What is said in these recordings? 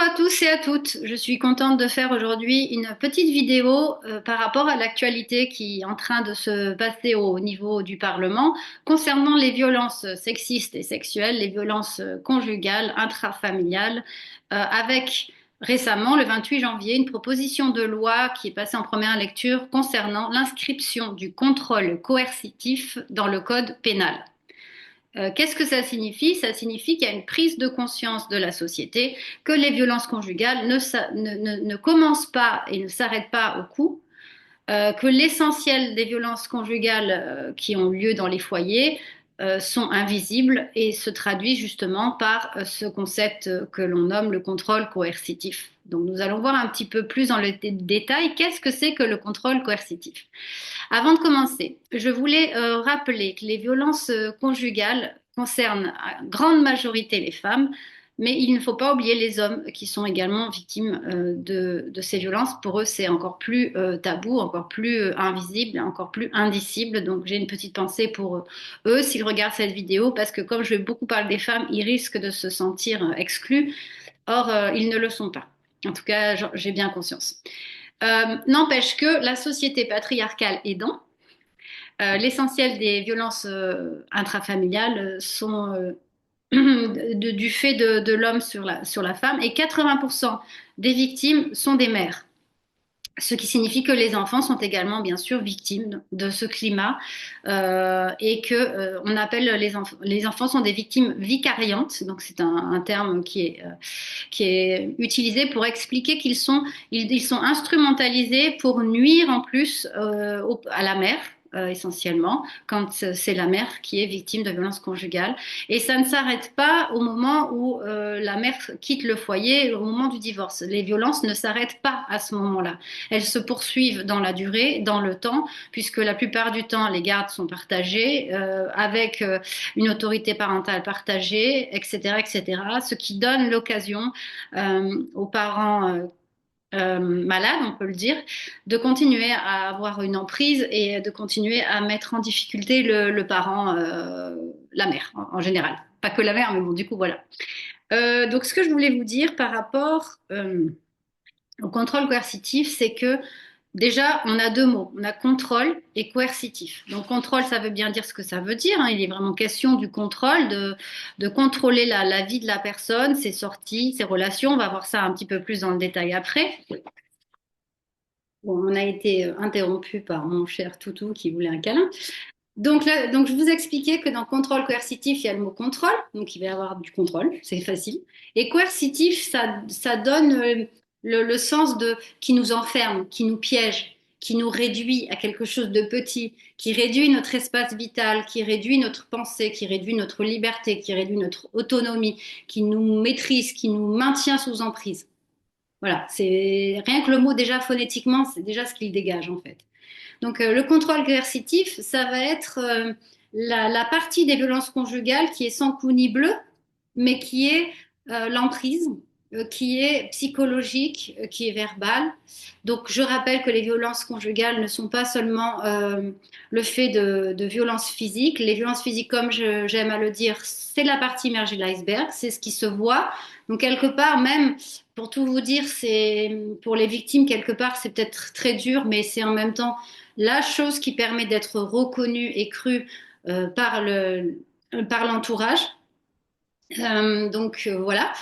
à tous et à toutes. Je suis contente de faire aujourd'hui une petite vidéo par rapport à l'actualité qui est en train de se passer au niveau du Parlement concernant les violences sexistes et sexuelles, les violences conjugales, intrafamiliales, avec récemment, le 28 janvier, une proposition de loi qui est passée en première lecture concernant l'inscription du contrôle coercitif dans le code pénal. Qu'est-ce que ça signifie? Ça signifie qu'il y a une prise de conscience de la société, que les violences conjugales ne commencent pas et ne s'arrêtent pas au cou, que l'essentiel des violences conjugales qui ont lieu dans les foyers sont invisibles et se traduisent justement par ce concept que l'on nomme le contrôle coercitif. Donc nous allons voir un petit peu plus dans le détail qu'est-ce que c'est que le contrôle coercitif. Avant de commencer, je voulais rappeler que les violences conjugales concernent en grande majorité les femmes, mais il ne faut pas oublier les hommes qui sont également victimes de ces violences. Pour eux, c'est encore plus tabou, encore plus invisible, encore plus indicible. Donc j'ai une petite pensée pour eux s'ils regardent cette vidéo, parce que comme je vais beaucoup parler des femmes, ils risquent de se sentir exclus. Or, ils ne le sont pas. En tout cas, j'ai bien conscience. N'empêche que la société patriarcale aidant, l'essentiel des violences intrafamiliales sont du fait de l'homme sur la femme, et 80% des victimes sont des mères. Ce qui signifie que les enfants sont également, bien sûr, victimes de ce climat et que on appelle les enfants sont des victimes vicariantes. Donc c'est un terme qui est utilisé pour expliquer ils sont instrumentalisés pour nuire en plus à la mère. Essentiellement, quand c'est la mère qui est victime de violences conjugales. Et ça ne s'arrête pas au moment où la mère quitte le foyer, au moment du divorce. Les violences ne s'arrêtent pas à ce moment-là. Elles se poursuivent dans la durée, dans le temps, puisque la plupart du temps, les gardes sont partagés, avec une autorité parentale partagée, etc., etc., ce qui donne l'occasion aux parents malades, on peut le dire, de continuer à avoir une emprise et de continuer à mettre en difficulté le parent, la mère en général. Pas que la mère, mais bon, du coup, voilà. Donc, ce que je voulais vous dire par rapport au contrôle coercitif, c'est que déjà, on a deux mots. On a contrôle et coercitif. Donc, contrôle, ça veut bien dire ce que ça veut dire, hein. Il est vraiment question du contrôle, de contrôler la vie de la personne, ses sorties, ses relations. On va voir ça un petit peu plus dans le détail après. Bon, on a été interrompu par mon cher toutou qui voulait un câlin. Donc, là, donc, je vous expliquais que dans contrôle coercitif, il y a le mot contrôle, donc il va y avoir du contrôle, c'est facile. Et coercitif, ça donne le sens de qui nous enferme, qui nous piège, qui nous réduit à quelque chose de petit, qui réduit notre espace vital, qui réduit notre pensée, qui réduit notre liberté, qui réduit notre autonomie, qui nous maîtrise, qui nous maintient sous emprise. Voilà, c'est rien que le mot déjà phonétiquement, c'est déjà ce qu'il dégage en fait. Donc, le contrôle coercitif, ça va être la partie des violences conjugales qui est sans coup ni bleu, mais qui est l'emprise, qui est psychologique, qui est verbale. Donc, je rappelle que les violences conjugales ne sont pas seulement le fait de violences physiques. Les violences physiques, comme j'aime à le dire, c'est la partie immergée de l'iceberg, c'est ce qui se voit. Donc, quelque part, même, pour tout vous dire, c'est pour les victimes, quelque part, c'est peut-être très dur, mais c'est en même temps la chose qui permet d'être reconnue et crue par l'entourage. Voilà.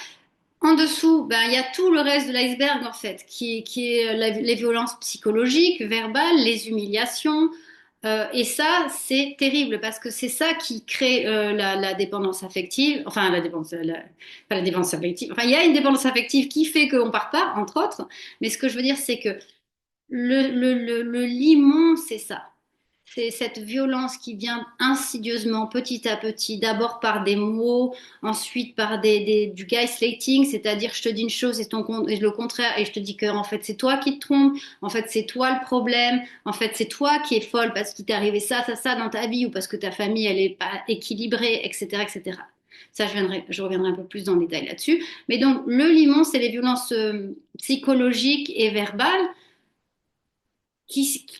En dessous, ben, il y a tout le reste de l'iceberg en fait, qui est les violences psychologiques, verbales, les humiliations. Et ça, c'est terrible parce que c'est ça qui crée la dépendance affective, enfin pas la dépendance affective. Enfin, il y a une dépendance affective qui fait qu'on part pas, entre autres. Mais ce que je veux dire, c'est que le limon, c'est ça. C'est cette violence qui vient insidieusement, petit à petit, d'abord par des mots, ensuite par du gaslighting, c'est-à-dire je te dis une chose et le contraire, et je te dis que en fait c'est toi qui te trompes, en fait c'est toi le problème, en fait c'est toi qui es folle parce qu'il t'est arrivé ça, ça, ça dans ta vie, ou parce que ta famille elle est pas équilibrée, etc., etc. Ça, je reviendrai un peu plus dans le détail là-dessus. Mais donc le limon, c'est les violences psychologiques et verbales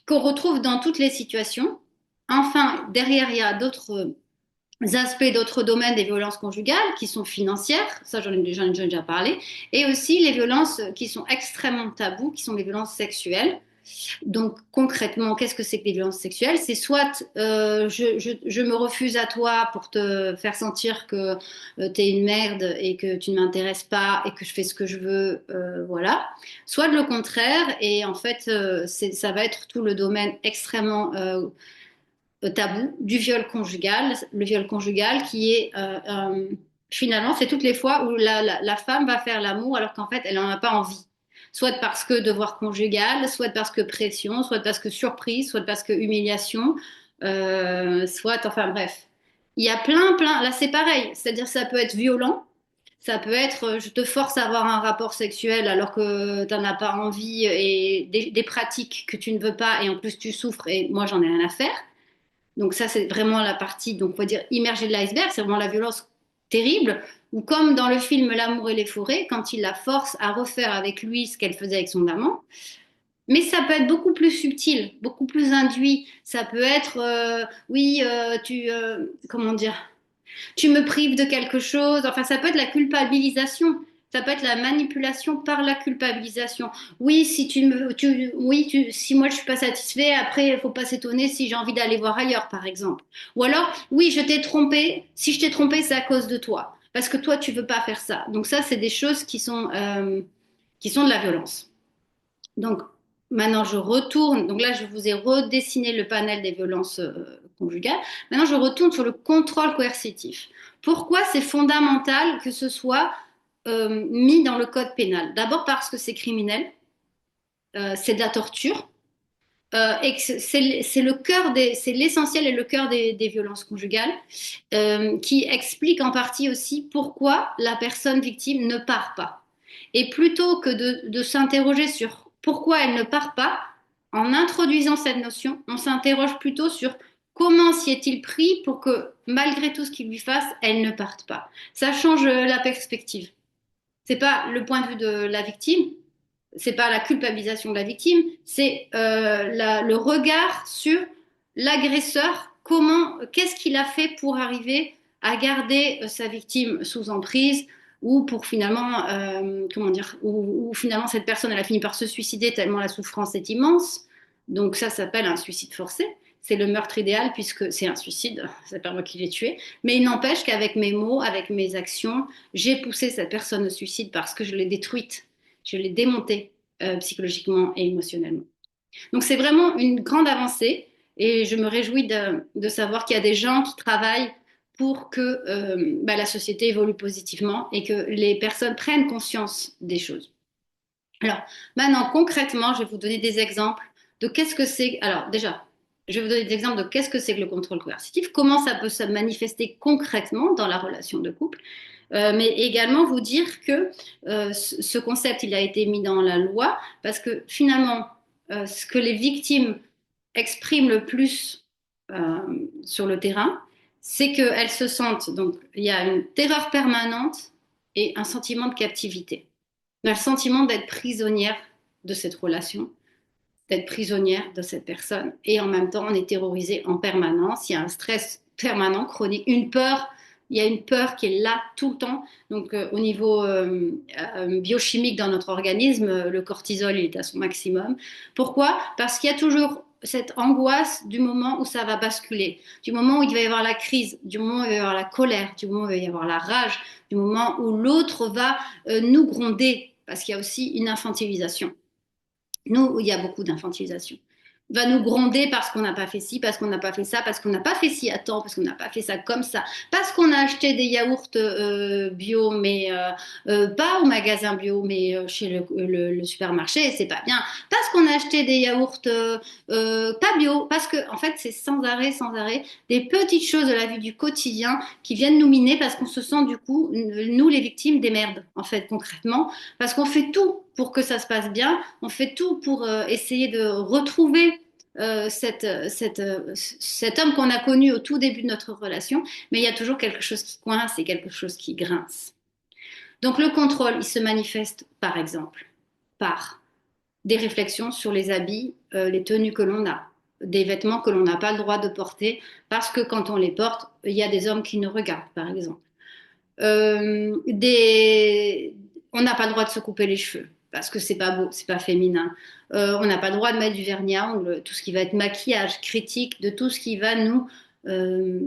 qu'on retrouve dans toutes les situations. Enfin, derrière, il y a d'autres aspects d'autres domaines des violences conjugales qui sont financières, ça j'en ai déjà parlé, et aussi les violences qui sont extrêmement tabous, qui sont les violences sexuelles. Donc concrètement, qu'est-ce que c'est que les violences sexuelles? C'est soit je me refuse à toi pour te faire sentir que tu es une merde et que tu ne m'intéresses pas et que je fais ce que je veux, voilà. Soit de le contraire, et en fait, ça va être tout le domaine extrêmement tabou du viol conjugal. Le viol conjugal qui est finalement, c'est toutes les fois où la femme va faire l'amour alors qu'en fait, elle n'en a pas envie. Soit parce que devoir conjugal, soit parce que pression, soit parce que surprise, soit parce que humiliation, soit, enfin bref. Il y a plein, là c'est pareil, c'est-à-dire ça peut être violent, ça peut être je te force à avoir un rapport sexuel alors que tu n'en as pas envie et des pratiques que tu ne veux pas et en plus tu souffres et moi j'en ai rien à faire. Donc ça, c'est vraiment la partie, donc on va dire immergée de l'iceberg, c'est vraiment la violence terrible, ou comme dans le film L'amour et les forêts, quand il la force à refaire avec lui ce qu'elle faisait avec son amant. Mais ça peut être beaucoup plus subtil, beaucoup plus induit. Ça peut être, oui, comment dire, tu me prives de quelque chose. Enfin, ça peut être la culpabilisation. Ça peut être la manipulation par la culpabilisation. Oui, si si moi je suis pas satisfait, après il faut pas s'étonner si j'ai envie d'aller voir ailleurs, par exemple. Ou alors, oui, je t'ai trompé. Si je t'ai trompé, c'est à cause de toi, parce que toi tu veux pas faire ça. Donc ça, c'est des choses qui sont de la violence. Donc maintenant, je retourne. Donc là, je vous ai redessiné le panel des violences conjugales. Maintenant, je retourne sur le contrôle coercitif. Pourquoi c'est fondamental que ce soit mis dans le code pénal? D'abord parce que c'est criminel, c'est de la torture. Et que c'est le cœur c'est l'essentiel et le cœur des violences conjugales, qui explique en partie aussi pourquoi la personne victime ne part pas. Et plutôt que de s'interroger sur pourquoi elle ne part pas, en introduisant cette notion, on s'interroge plutôt sur comment s'y est-il pris pour que, malgré tout ce qu'il lui fasse, elle ne parte pas. Ça change la perspective. C'est pas le point de vue de la victime, c'est pas la culpabilisation de la victime, c'est le regard sur l'agresseur. Qu'est-ce qu'il a fait pour arriver à garder sa victime sous emprise ou pour finalement, comment dire, ou finalement cette personne elle a fini par se suicider tellement la souffrance est immense. Donc ça s'appelle un suicide forcé. C'est le meurtre idéal puisque c'est un suicide, c'est pas moi qui l'ai tué. Mais il n'empêche qu'avec mes mots, avec mes actions, j'ai poussé cette personne au suicide parce que je l'ai détruite, je l'ai démontée psychologiquement et émotionnellement. Donc c'est vraiment une grande avancée et je me réjouis de savoir qu'il y a des gens qui travaillent pour que la société évolue positivement et que les personnes prennent conscience des choses. Alors maintenant, concrètement, je vais vous donner des exemples de qu'est-ce que c'est. Alors déjà, je vais vous donner des exemples de qu'est-ce que c'est que le contrôle coercitif, comment ça peut se manifester concrètement dans la relation de couple. Mais également vous dire que ce concept, il a été mis dans la loi parce que finalement, ce que les victimes expriment le plus sur le terrain, c'est qu'elles se sentent, donc il y a une terreur permanente et un sentiment de captivité. On a le sentiment d'être prisonnière de cette relation, d'être prisonnière de cette personne. Et en même temps, on est terrorisé en permanence. Il y a un stress permanent, chronique, une peur. Il y a une peur qui est là tout le temps. Donc, au niveau biochimique dans notre organisme, le cortisol il est à son maximum. Pourquoi? Parce qu'il y a toujours cette angoisse du moment où ça va basculer, du moment où il va y avoir la crise, du moment où il va y avoir la colère, du moment où il va y avoir la rage, du moment où l'autre va nous gronder, parce qu'il y a aussi une infantilisation. Nous, il y a beaucoup d'infantilisation. Va nous gronder parce qu'on n'a pas fait ci, parce qu'on n'a pas fait ça, parce qu'on n'a pas fait ci à temps, parce qu'on n'a pas fait ça comme ça, parce qu'on a acheté des yaourts bio, mais pas au magasin bio, mais chez le supermarché, c'est pas bien. Parce qu'on a acheté des yaourts pas bio, parce que en fait, c'est sans arrêt, des petites choses de la vie du quotidien qui viennent nous miner parce qu'on se sent du coup, nous les victimes des merdes, en fait, concrètement, parce qu'on fait tout pour que ça se passe bien. On fait tout pour essayer de retrouver cet homme qu'on a connu au tout début de notre relation, mais il y a toujours quelque chose qui coince et quelque chose qui grince. Donc le contrôle, il se manifeste par exemple par des réflexions sur les habits, les tenues que l'on a, des vêtements que l'on n'a pas le droit de porter parce que quand on les porte, il y a des hommes qui nous regardent, par exemple. Des... On n'a pas le droit de se couper les cheveux parce que c'est pas beau, c'est pas féminin. On n'a pas le droit de mettre du vernis à ongles, tout ce qui va être maquillage, critique, de tout ce qui va euh,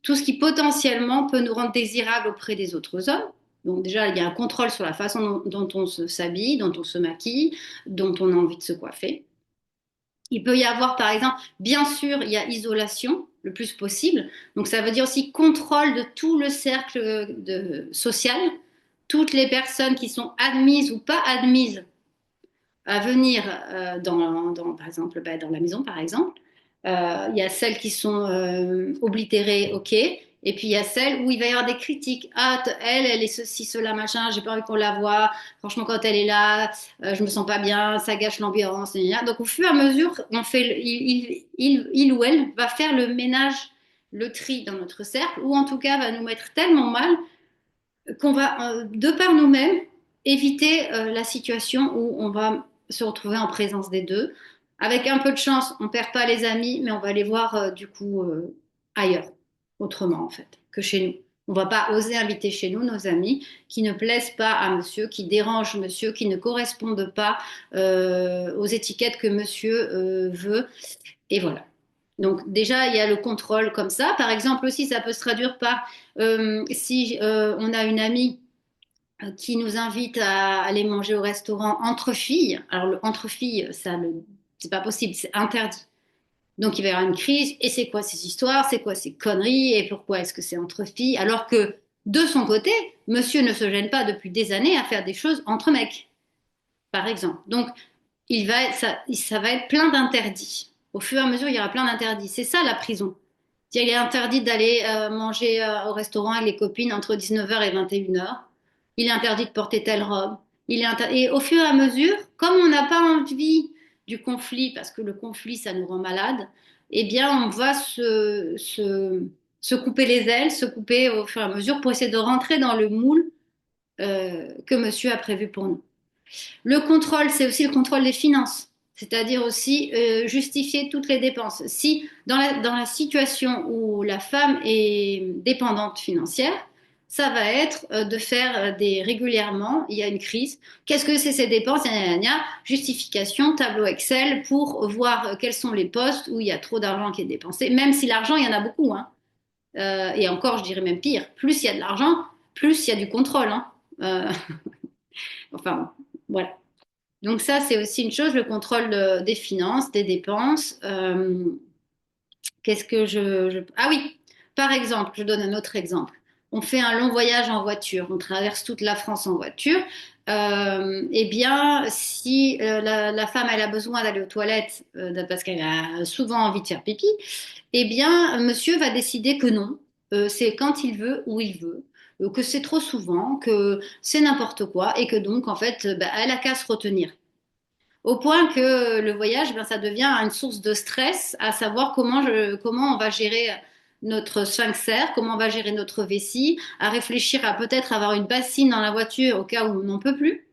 tout ce qui potentiellement peut nous rendre désirables auprès des autres hommes. Donc déjà, il y a un contrôle sur la façon dont on s'habille, dont on se maquille, dont on a envie de se coiffer. Il peut y avoir, par exemple, bien sûr, il y a isolation le plus possible. Donc, ça veut dire aussi contrôle de tout le cercle social, toutes les personnes qui sont admises ou pas admises à venir par exemple, bah, dans la maison, par exemple. Il y a celles qui sont oblitérées, ok. Et puis il y a celles où il va y avoir des critiques. Ah, elle est ceci, cela, machin, j'ai pas envie qu'on la voie. Franchement, quand elle est là, je me sens pas bien, ça gâche l'ambiance. Donc au fur et à mesure, on fait il ou elle va faire le ménage, le tri dans notre cercle, ou en tout cas va nous mettre tellement mal qu'on va, de par nous-mêmes, éviter la situation où on va se retrouver en présence des deux. Avec un peu de chance, on perd pas les amis, mais on va les voir du coup ailleurs, autrement en fait, que chez nous. On va pas oser inviter chez nous nos amis qui ne plaisent pas à monsieur, qui dérangent monsieur, qui ne correspondent pas aux étiquettes que monsieur veut. Et voilà. Donc déjà, il y a le contrôle comme ça. Par exemple aussi, ça peut se traduire par si on a une amie qui nous invite à aller manger au restaurant entre filles. Alors, entre filles, c'est pas possible, c'est interdit. Donc, il va y avoir une crise. Et c'est quoi ces histoires? C'est quoi ces conneries? Et pourquoi est-ce que c'est entre filles? Alors que, de son côté, monsieur ne se gêne pas depuis des années à faire des choses entre mecs, par exemple. Donc, ça va être plein d'interdits. Au fur et à mesure, il y aura plein d'interdits. C'est ça la prison. Il est interdit d'aller manger au restaurant avec les copines entre 19h et 21h. Il est interdit de porter telle robe. Et au fur et à mesure, comme on n'a pas envie du conflit, parce que le conflit, ça nous rend malade, eh bien, on va se couper les ailes, se couper au fur et à mesure pour essayer de rentrer dans le moule que monsieur a prévu pour nous. Le contrôle, c'est aussi le contrôle des finances, c'est-à-dire aussi justifier toutes les dépenses. Si dans la situation où la femme est dépendante financière, ça va être de faire régulièrement, il y a une crise, qu'est-ce que c'est ces dépenses? Gna, gna, gna, justification, tableau Excel pour voir quels sont les postes où il y a trop d'argent qui est dépensé, même si l'argent, il y en a beaucoup, hein. Et encore, je dirais même pire, plus il y a de l'argent, plus il y a du contrôle, hein. Euh, enfin, voilà. Donc ça, c'est aussi une chose, le contrôle des finances, des dépenses. Qu'est-ce que Ah oui, par exemple, je donne un autre exemple. On fait un long voyage en voiture, on traverse toute la France en voiture. Eh bien, si la femme elle a besoin d'aller aux toilettes parce qu'elle a souvent envie de faire pipi, eh bien, monsieur va décider que non, c'est quand il veut, où il veut, que c'est trop souvent, que c'est n'importe quoi, et que donc, en fait, bah, elle a qu'à se retenir. Au point que le voyage, ben, ça devient une source de stress, à savoir comment on va gérer notre sphincter, comment on va gérer notre vessie, à réfléchir à peut-être avoir une bassine dans la voiture au cas où on n'en peut plus.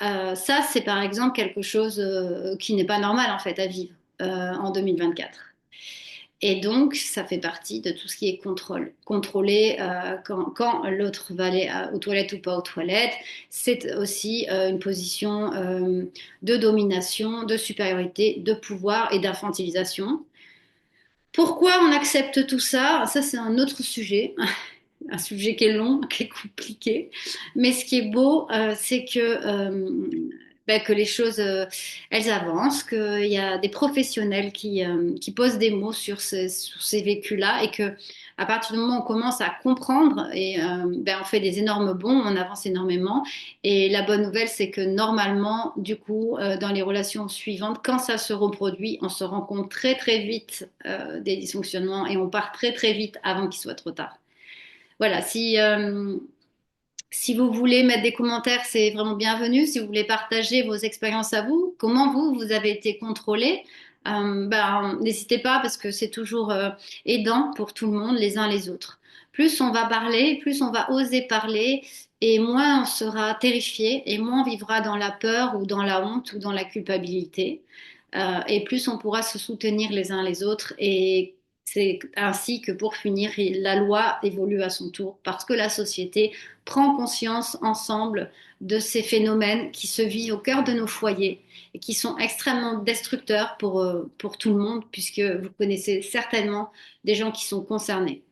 Ça, c'est par exemple quelque chose qui n'est pas normal en fait à vivre en 2024. Et donc, ça fait partie de tout ce qui est contrôle. Contrôler quand l'autre va aller aux toilettes ou pas aux toilettes. C'est aussi une position de domination, de supériorité, de pouvoir et d'infantilisation. Pourquoi on accepte tout ça? Ça, c'est un autre sujet. Un sujet qui est long, qui est compliqué. Mais ce qui est beau, c'est que les choses, elles avancent, qu'il y a des professionnels qui posent des mots sur ces vécus-là et que à partir du moment où on commence à comprendre et on fait des énormes bonds, on avance énormément. Et la bonne nouvelle, c'est que normalement, du coup, dans les relations suivantes, quand ça se reproduit, on se rend compte très très vite des dysfonctionnements et on part très très vite avant qu'il soit trop tard. Voilà, si vous voulez mettre des commentaires, c'est vraiment bienvenu. Si vous voulez partager vos expériences à vous, comment vous avez été contrôlé, n'hésitez pas parce que c'est toujours aidant pour tout le monde, les uns les autres. Plus on va parler, plus on va oser parler, et moins on sera terrifié, et moins on vivra dans la peur ou dans la honte ou dans la culpabilité. et plus on pourra se soutenir les uns les autres. Et c'est ainsi que pour finir, la loi évolue à son tour parce que la société prend conscience ensemble de ces phénomènes qui se vivent au cœur de nos foyers et qui sont extrêmement destructeurs pour tout le monde, puisque vous connaissez certainement des gens qui sont concernés.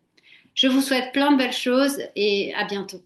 Je vous souhaite plein de belles choses et à bientôt.